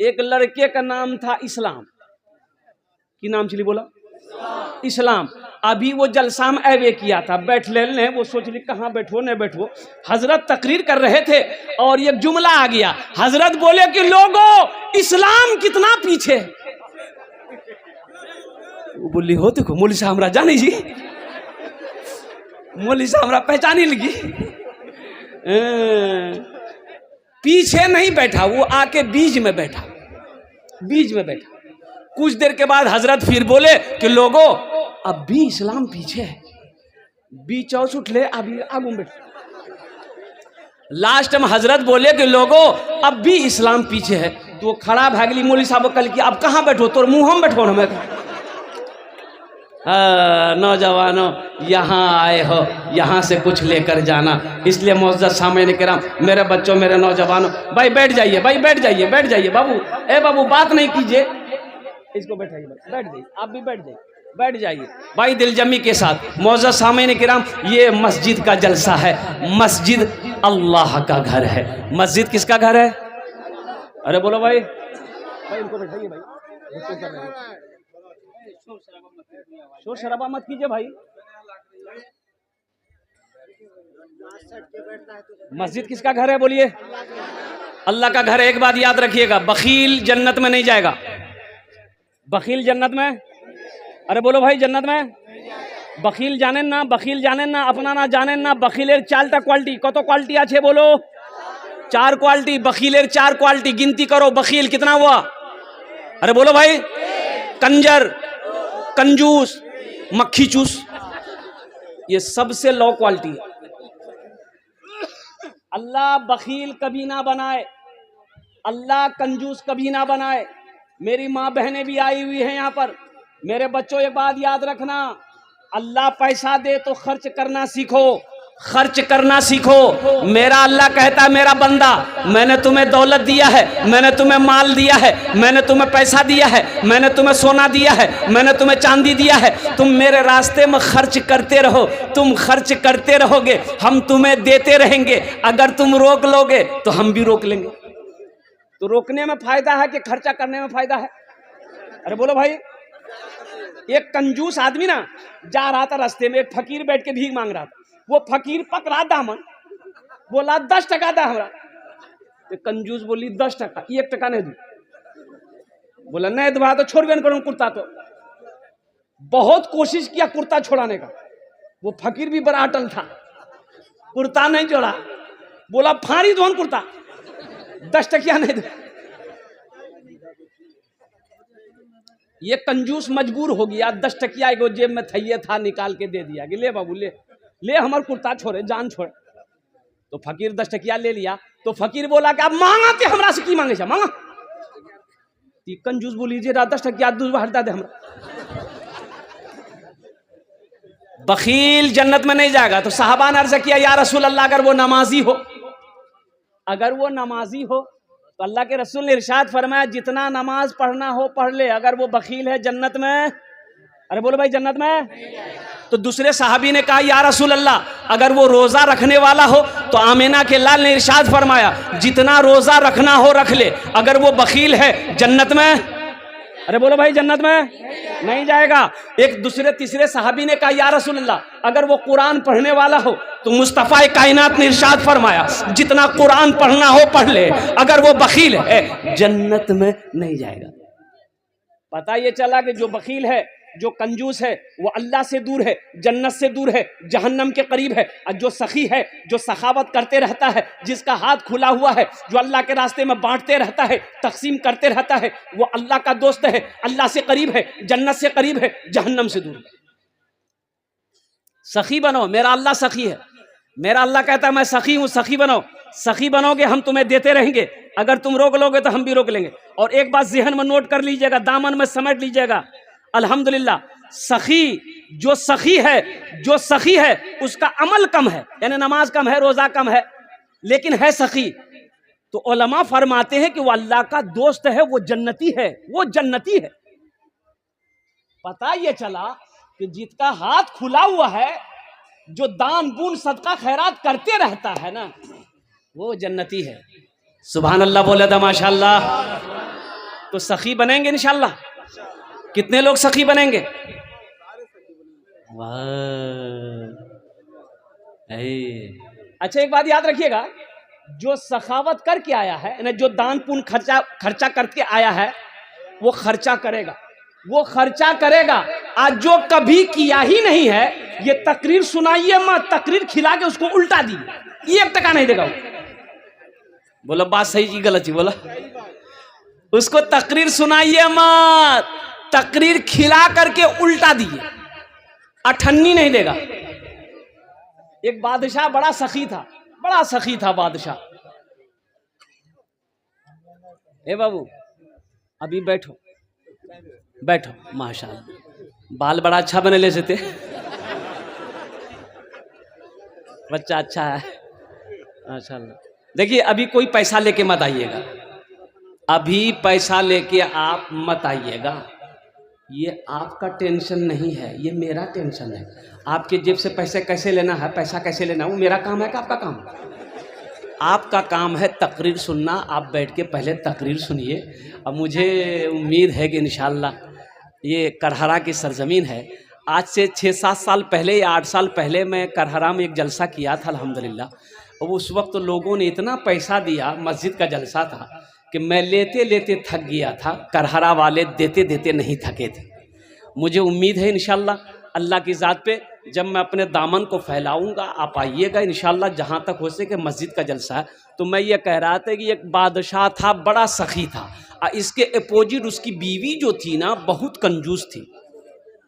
एक लड़के का नाम था इस्लाम। की नाम चली बोला? इस्लाम। अभी वो जलसा में ऐवे किया था, बैठ ले, वो सोच ली कहाँ बैठो न बैठो। हजरत तकरीर कर रहे थे और एक जुमला आ गया। हजरत बोले कि लोगों इस्लाम कितना पीछे है। वो बोली हो देखो मौली साहब हमरा जानी जी, मौली साहब हमरा पहचानी लगी। पीछे नहीं बैठा, वो आके बीच में बैठा, बीच में बैठा। कुछ देर के बाद हजरत फिर बोले कि लोगों अब भी इस्लाम पीछे है, बीच और उठ ले अभी आगू बैठ। लास्ट में हजरत बोले कि लोगों अब भी इस्लाम पीछे है। तो खड़ा भागली मौली साहब कल की अब कहाँ बैठो, तो मुंह हम बैठो हमें। नौजवानों यहाँ आए हो, यहाँ से कुछ लेकर जाना। इसलिए मुअज़्ज़ज़ सामईन किराम, मेरे बच्चों, मेरे नौजवानों, भाई बैठ जाइए, भाई बैठ जाइए, बैठ जाइए। बाबू ए बाबू बात नहीं कीजिए, इसको बैठाइए, बैठ जाइए, आप भी बैठ जाइए, बैठ जाइए भाई दिलजमी के साथ। मुअज़्ज़ज़ सामईन किराम, ये मस्जिद का जलसा है। मस्जिद अल्लाह का घर है। मस्जिद किसका घर है? अरे बोलो भाई, भाई इनको बैठाइए भाई, शोर शराबा मत कीजिए भाई। मस्जिद किसका घर है बोलिए? अल्लाह का घर है। एक बात याद रखिएगा, बखील जन्नत में नहीं जाएगा। बखील जन्नत में, अरे बोलो भाई जन्नत में बखील जाने ना, बखील जाने ना, अपना ना जाने ना। बखीलेर चारटा क्वालिटी, कत क्वालिटी आछे बोलो? 4 क्वालिटी। बखीलेर 4 क्वालिटी गिनती करो। बखील कितना हुआ? अरे बोलो भाई। कंजर, कंजूस, मक्खी चूस, ये सबसे लो क्वालिटी है। अल्लाह बखील कभी ना बनाए, अल्लाह कंजूस कभी ना बनाए। मेरी माँ बहनें भी आई हुई हैं यहाँ पर। मेरे बच्चों एक बात याद रखना, अल्लाह पैसा दे तो खर्च करना सीखो, खर्च करना सीखो। मेरा अल्लाह कहता है मेरा बंदा, मैंने तुम्हें दौलत दिया है, मैंने तुम्हें माल दिया है, मैंने तुम्हें पैसा दिया है, मैंने तुम्हें सोना दिया है, मैंने तुम्हें चांदी दिया है। तुम मेरे रास्ते में खर्च करते रहो, तुम खर्च करते रहोगे, हम तुम्हें देते रहेंगे। अगर तुम रोक लोगे तो हम भी रोक लेंगे। तो रोकने में फायदा है कि खर्चा करने में फायदा है? अरे बोलो भाई। एक कंजूस आदमी ना जा रहा था रास्ते में, एक फकीर बैठ के भीख मांग रहा था। वो फकीर पकड़ा दामन, बोला 10 टका दा हमरा। तो कंजूस बोली 10 टका, 1 टका नहीं दूं। बोला नहीं दूंगा तो छोड़ भी करूं कुर्ता। तो बहुत कोशिश किया कुर्ता छोड़ाने का, वो फकीर भी बड़ा अटल था, कुर्ता नहीं छोड़ा। बोला फाड़ी दो कुर्ता, 10 टकिया नहीं दो। ये कंजूस मजबूर हो गया, 10 टकिया एगो जेब में था निकाल के दे दिया कि ले बाबू ले ले, हमार कुर्ता छोड़े, जान छोड़। तो फकीर 10 टकिया ले लिया। तो फकीर बोला कि आप मांगा ते हमरा से की मांगे छा मांगा। कंजूस बोली जे 10 टकिया दूसरा हटा दे हमरा। बखील जन्नत में नहीं जाएगा। तो साहबा ने अर्ज किया या रसूल अल्लाह, अगर वो नमाजी हो, अगर वो नमाजी हो तो अल्लाह के रसूल ने इरशाद फरमाया जितना नमाज पढ़ना हो पढ़ ले, अगर वो बखील है जन्नत में, अरे बोलो भाई जन्नत में। तो दूसरे साहबी ने कहा या रसूल अल्लाह, अगर वो रोजा रखने वाला हो तो आमिना के लाल ने इरशाद फरमाया जितना रोजा रखना हो रख ले, अगर वो बखील है जन्नत में, अरे बोलो भाई जन्नत में नहीं जाएगा। एक दूसरे तीसरे साहबी ने कहा या रसूल अल्लाह, अगर वो कुरान पढ़ने वाला हो तो मुस्तफ़ा कायनात ने इरशाद फरमाया जितना कुरान पढ़ना हो पढ़ ले, अगर वो बखील है जन्नत में नहीं जाएगा। पता ये चला कि जो बखील है, जो कंजूस है, वो अल्लाह से दूर है, जन्नत से दूर है, जहन्नम के करीब है। और जो सखी है, जो सखावत करते रहता है, जिसका हाथ खुला हुआ है, जो अल्लाह के रास्ते में बांटते रहता है, तकसीम करते रहता है, वो अल्लाह का दोस्त है, अल्लाह से करीब है, जन्नत से करीब है, जहन्नम से दूर है। सखी बनो, मेरा अल्लाह सखी है। मेरा अल्लाह कहता है मैं सखी हूं, सखी बनो। सखी बनोगे हम तुम्हें देते रहेंगे, अगर तुम रोक लोगे तो हम भी रोक लेंगे। और एक बात ज़हन में नोट कर लीजिएगा, दामन में समेट लीजिएगा, अल्हम्दुलिल्लाह सखी, जो सखी है, जो सखी है उसका अमल कम है, यानी नमाज कम है, रोजा कम है, लेकिन है सखी। तो उलमा फरमाते हैं कि वो अल्लाह का दोस्त है, वो जन्नती है, वो जन्नती है। पता ये चला कि जिसका हाथ खुला हुआ है, जो दान बून सदका खैरात करते रहता है ना, वो जन्नती है। सुभान अल्लाह बोले था माशाअल्लाह। तो सखी बनेंगे इंशाल्लाह। कितने लोग सखी बनेंगे? अच्छा एक बात याद रखिएगा, जो सखावत करके आया है ना, जो दान पुण्य खर्चा करके आया है, वो खर्चा करेगा, वो खर्चा करेगा। आज जो कभी किया ही नहीं है, ये तकरीर सुनाइए मत, तकरीर खिला के उसको उल्टा दी, 1 टका नहीं देगा। बोला बात सही की गलत ही बोला। उसको तकरीर सुनाइए मत, तकरीर खिला करके उल्टा दिए, अठन्नी नहीं देगा। एक बादशाह बड़ा सखी था, बड़ा सखी था बादशाह। ए बाबू अभी बैठो बैठो, माशाल्लाह बाल बड़ा अच्छा बने ले थे, बच्चा अच्छा है माशाल्लाह। देखिए अभी कोई पैसा लेके मत आइएगा, अभी पैसा लेके आप मत आइएगा, ये आपका टेंशन नहीं है, ये मेरा टेंशन है। आपके जेब से पैसे कैसे लेना है, पैसा कैसे लेना है, वो मेरा काम है कि आपका काम है? आपका काम है तकरीर सुनना। आप बैठ के पहले तकरीर सुनिए। अब मुझे उम्मीद है कि इंशाल्लाह ये करहरा की सरजमीन है। आज से 6-7 साल पहले या 8 साल पहले मैं करहरा में एक जलसा किया था अल्हम्दुलिल्लाह। और उस वक्त तो लोगों ने इतना पैसा दिया, मस्जिद का जलसा था, कि मैं लेते लेते थक गया था। करहरा वाले देते देते नहीं थके थे। मुझे उम्मीद है इंशाल्लाह अल्लाह की ज़ात पे, जब मैं अपने दामन को फैलाऊंगा आप आइएगा इंशाल्लाह, जहाँ तक हो सके मस्जिद का जलसा है। तो मैं ये कह रहा था कि एक बादशाह था, बड़ा सखी था, और इसके अपोजिट उसकी बीवी जो थी ना, बहुत कंजूस थी।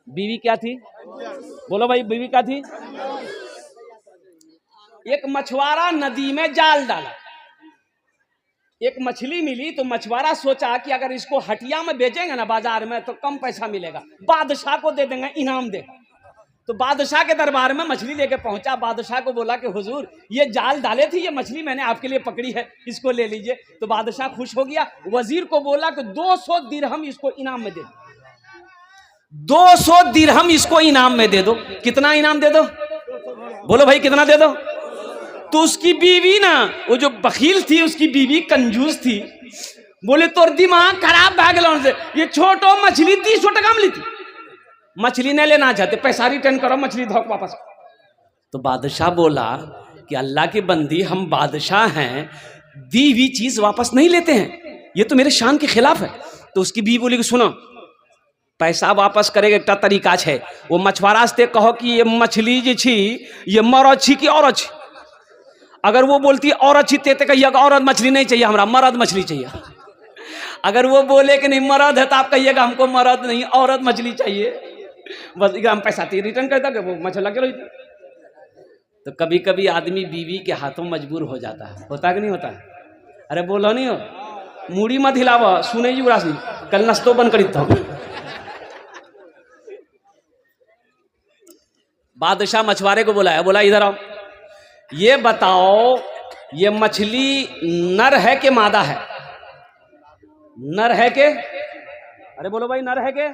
बीवी क्या थी? बोलो भाई, बीवी क्या थी? एक मछुआरा नदी में जाल डाला, एक मछली मिली, तो मछुआरा सोचा कि अगर इसको हटिया में बेचेंगे ना बाजार में तो कम पैसा मिलेगा, बादशाह को दे देंगे, इनाम देगा। तो बादशाह के दरबार में मछली लेके पहुंचा। बादशाह को बोला कि हुजूर ये जाल डाले थे, ये मछली मैंने आपके लिए पकड़ी है, इसको ले लीजिए। तो बादशाह खुश हो गया। वजीर को बोला कि 200 दिरहम इसको इनाम में दे दो, 200 दिरहम इसको इनाम में दे दो। कितना इनाम दे दो? बोलो भाई कितना दे दो? तो उसकी बीवी ना, वो जो बखील थी, उसकी बीवी कंजूस थी, बोले तोर दिमाग खराब भाग लो से, ये छोटो मछली 300 टका में ली थी, मछली नहीं लेना चाहते, पैसा रिटर्न करो, मछली धोक वापस। तो बादशाह बोला कि अल्लाह की बंदी, हम बादशाह हैं, दी हुई चीज वापस नहीं लेते हैं, ये तो मेरे शान के खिलाफ है। तो उसकी बीवी बोली कि सुनो, पैसा वापस करेगा एक तरीका है, वो मछुआरा से कहो कि ये मछली जी छी, ये मर अच्छी की और अच्छी। अगर वो बोलती और अच्छी ते कहिए औरत मछली नहीं चाहिए, हमरा मर्द मछली चाहिए। अगर वो बोले कि नहीं मर्द है, तो आप कहिएगा हमको मर्द नहीं औरत मछली चाहिए, बस हम पैसा रिटर्न करता वो मछला के रही। तो कभी कभी आदमी बीवी के हाथों मजबूर हो जाता है, होता कि नहीं होता है? अरे बोलो नहीं हो, मूड़ी मत हिलावा, सुने जी उरासी, कल नस्तो बंद करी था। बादशाह मछुआरे को बुलाया, बोला इधर आओ, ये बताओ ये मछली नर है कि मादा है? नर है के? अरे बोलो भाई, नर है के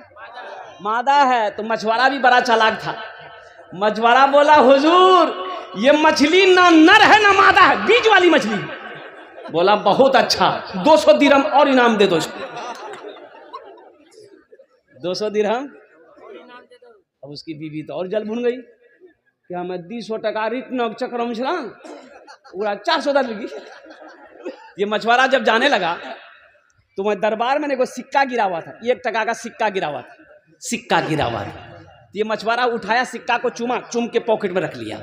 मादा है? तो मछुआरा भी बड़ा चालाक था। मछुआरा बोला हुजूर ये मछली ना नर है ना मादा है, बीच वाली मछली। बोला बहुत अच्छा, 200 दिरहम और इनाम दे दो इसको। 200 दिरहम। अब उसकी बीवी तो और जल भुन गई कि हमें 200 टका रिटर्न चक्र में छला पूरा 400 दर लगी। ये मछुआरा जब जाने लगा तो मैं दरबार में को सिक्का गिरा हुआ था, 1 टका का सिक्का गिरा हुआ था, सिक्का गिरा हुआ था। ये मछुआरा उठाया, सिक्का को चूम के पॉकेट में रख लिया।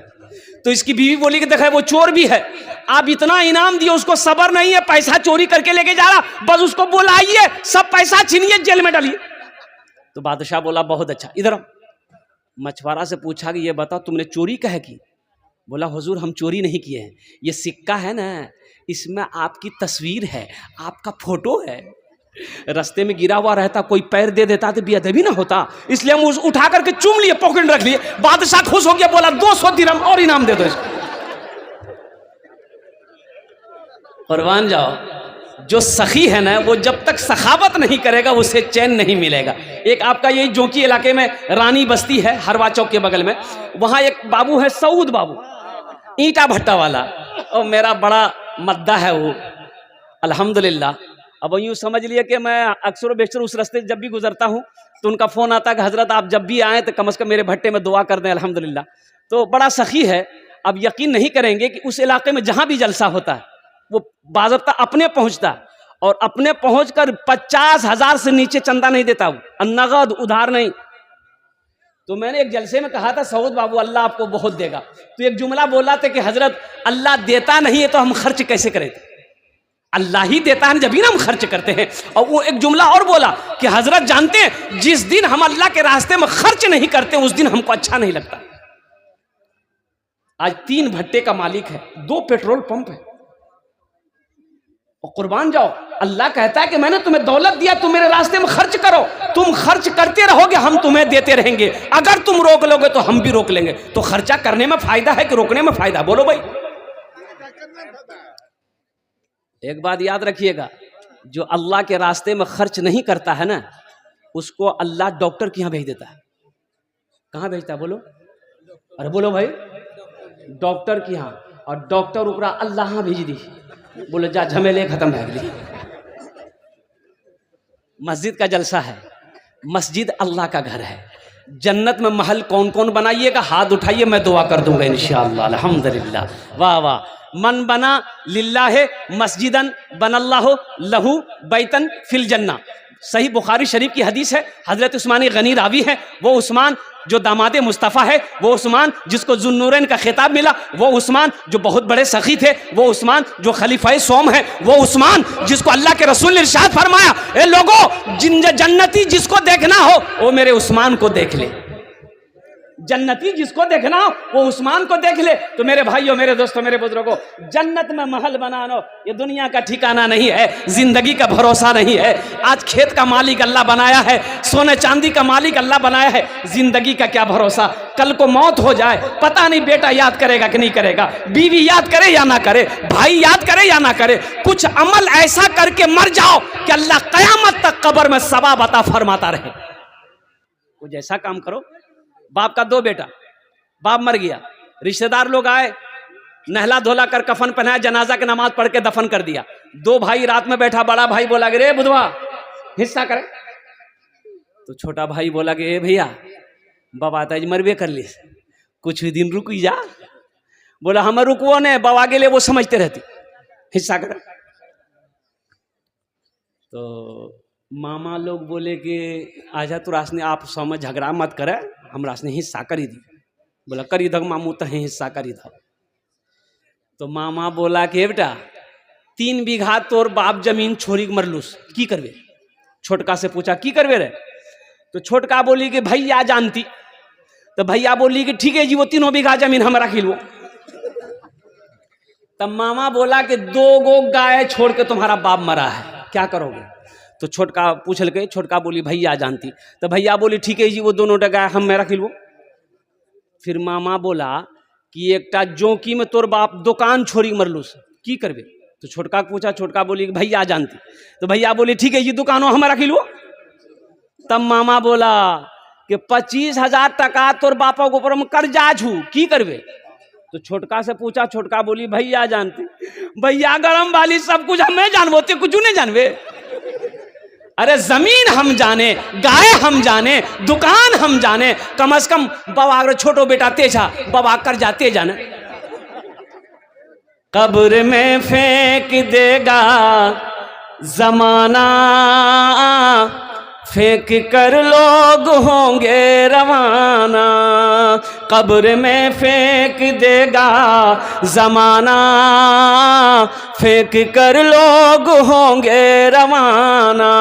तो इसकी बीवी बोली कि देखा वो चोर भी है, आप इतना इनाम दिए, उसको सबर नहीं है, पैसा चोरी करके लेके जा रहा, बस उसको बुलाइए, सब पैसा छीनिए, जेल में डालिए। तो बादशाह बोला बहुत अच्छा, इधर मछुआरा से पूछा कि ये बताओ तुमने चोरी कहे की? बोला हुजूर हम चोरी नहीं किए हैं, ये सिक्का है ना, इसमें आपकी तस्वीर है, आपका फोटो है, रास्ते में गिरा हुआ रहता, कोई पैर दे देता तो बेअदबी ना होता, इसलिए हम उठा करके चूम लिए, पॉकेट में रख लिए। बादशाह खुश हो गया, बोला 200 दिरहम और इनाम दे दो इसको। कुर्बान जाओ, जो सखी है ना, वो जब तक सखावत नहीं करेगा उसे चैन नहीं मिलेगा। एक आपका यही जोंकी इलाके में रानी बस्ती है, हरवा चौक के बगल में, वहां एक बाबू है सऊद बाबू, ईंटा भट्टा वाला, और मेरा बड़ा मद्दा है वो अल्हम्दुलिल्लाह। अब यूँ समझ लिया कि मैं अक्सर बेशतर उस रास्ते जब भी गुजरता हूँ तो उनका फ़ोन आता है कि हज़रत आप जब भी आएँ तो कम से कम मेरे भट्टे में दुआ कर दें, अल्हम्दुलिल्लाह। तो बड़ा सखी है। अब यकीन नहीं करेंगे कि उस इलाके में जहाँ भी जलसा होता है वो बाज़ाब्ता अपने पहुँचता है और अपने पहुँच कर 50,000 से नीचे चंदा नहीं देता, वो नगद उधार नहीं। तो मैंने एक जलसे में कहा था, सऊद बाबू अल्लाह आपको बहुत देगा। तो एक जुमला बोला था कि हज़रत अल्लाह देता नहीं है तो हम खर्च कैसे करें? अल्लाह ही देता है जब ही ना हम खर्च करते हैं। और वो एक जुमला और बोला कि हजरत जानते हैं जिस दिन हम अल्लाह के रास्ते में खर्च नहीं करते उस दिन हमको अच्छा नहीं लगता। आज 3 भट्टे का मालिक है, 2 पेट्रोल पंप है और कुर्बान जाओ। अल्लाह कहता है कि मैंने तुम्हें दौलत दिया, तुम मेरे रास्ते में खर्च करो। तुम खर्च करते रहोगे, हम तुम्हें देते रहेंगे। अगर तुम रोक लोगे तो हम भी रोक लेंगे। तो खर्चा करने में फायदा है कि रोकने में फायदा? बोलो भाई। एक बात याद रखिएगा, जो अल्लाह के रास्ते में खर्च नहीं करता है ना, उसको अल्लाह डॉक्टर के यहाँ भेज देता है। कहाँ भेजता है बोलो? अरे बोलो भाई, डॉक्टर के यहाँ। और डॉक्टर ऊपरा अल्लाह यहाँ भेज दी, बोले जा झमेले खत्म है गई। मस्जिद का जलसा है, मस्जिद अल्लाह का घर है। जन्नत में महल कौन कौन बनाइएगा? हाथ उठाइए, मैं दुआ कर दूंगा इंशाअल्लाह। अल्हम्दुलिल्लाह, वाह वाह। मन बना लिल्लाह मस्जिदन बनल्लाहु लहू बैतन फिल जन्ना। सही बुखारी शरीफ की हदीस है। हजरत उस्मान गनी रावी है। वो उस्मान जो दामादे मुस्तफ़ा है, वो उस्मान जिसको जुन्नूरैन का खिताब मिला, वो उस्मान जो बहुत बड़े सखी थे, वो उस्मान जो खलीफाए सोम है, वो उस्मान जिसको अल्लाह के रसूल ने इरशाद फरमाया, ए लोगों जन्नती जिसको देखना हो वो मेरे उस्मान को देख ले। जन्नती जिसको देखना हो वो उस्मान को देख ले। तो मेरे भाइयों, मेरे दोस्तों, मेरे बुजुर्गों, जन्नत में महल बनाना ये दुनिया का ठिकाना नहीं है, जिंदगी का भरोसा नहीं है। आज खेत का मालिक अल्लाह बनाया है, सोने चांदी का मालिक अल्लाह बनाया है, जिंदगी का क्या भरोसा? कल को मौत हो जाए, पता नहीं बेटा याद करेगा कि नहीं करेगा, बीवी याद करे या ना करे, भाई याद करे या ना करे। कुछ अमल ऐसा करके मर जाओ कि अल्लाह कयामत तक कब्र में सवाब अता फरमाता रहे। कुछ ऐसा काम करो। बाप का 2 बेटा, बाप मर गया, रिश्तेदार लोग आए, नहला धोला कर कफन पहनाया, जनाजा की नमाज पढ़ के दफन कर दिया। 2 भाई रात में बैठा, बड़ा भाई बोला कि रे बुधवा हिस्सा करे। तो छोटा भाई बोला कि ए भैया बाबा ताज मरबे कर ली, कुछ दिन रुक जा। बोला हम रुकवो ने, बाबा के लिए वो समझते रहती, हिस्सा करे। तो मामा लोग बोले कि आजा तू रासने आप समझ झगड़ा मत करे, हम रासने हिस्सा करी दी। बोला करी धक मामू तो हिस्सा करी था। तो मामा बोला कि बेटा 3 बीघा तोर बाप जमीन छोड़ी मरलूस, की करवे? छोटका से पूछा की करवे रे? तो छोटका बोली कि भैया जानती। तो भैया बोली कि ठीक है जी, वो 3 बीघा जमीन हम रख लो। तब मामा बोला कि 2 गो गाय छोड़ के तुम्हारा बाप मरा है, क्या करोगे? तो छोटका पूछ लगे, छोटका बोली भैया जानती। तो भैया बोली ठीक है जी, वो दोनों गाय हम में रख लो। फिर मामा बोला कि एकटा जोकी में तोर बाप दुकान छोड़ी मरलूस, की करबे? तो छोटका पूछा, छोटका बोली भैया जानती। तो भैया बोली ठीक है जी, दुकानों हम रख लो। तब मामा बोला कि 25,000 टका तोर बापा के ऊपर में कर्जा छू, की करबे? तो छोटका से पूछा, छोटका बोली भैया जानती। भैया गरम वाली सब कुछ हमें जानबोते, कुछ नहीं जानवे। अरे जमीन हम जाने, गाय हम जाने, दुकान हम जाने, कम से कम बाबा अगर छोटो बेटा तेजा बाबा कर जाते जाने। कब्र में फेंक देगा जमाना, फेंक कर लोग होंगे रवाना। कब्र में फेंक देगा जमाना, फेंक कर लोग होंगे रवाना।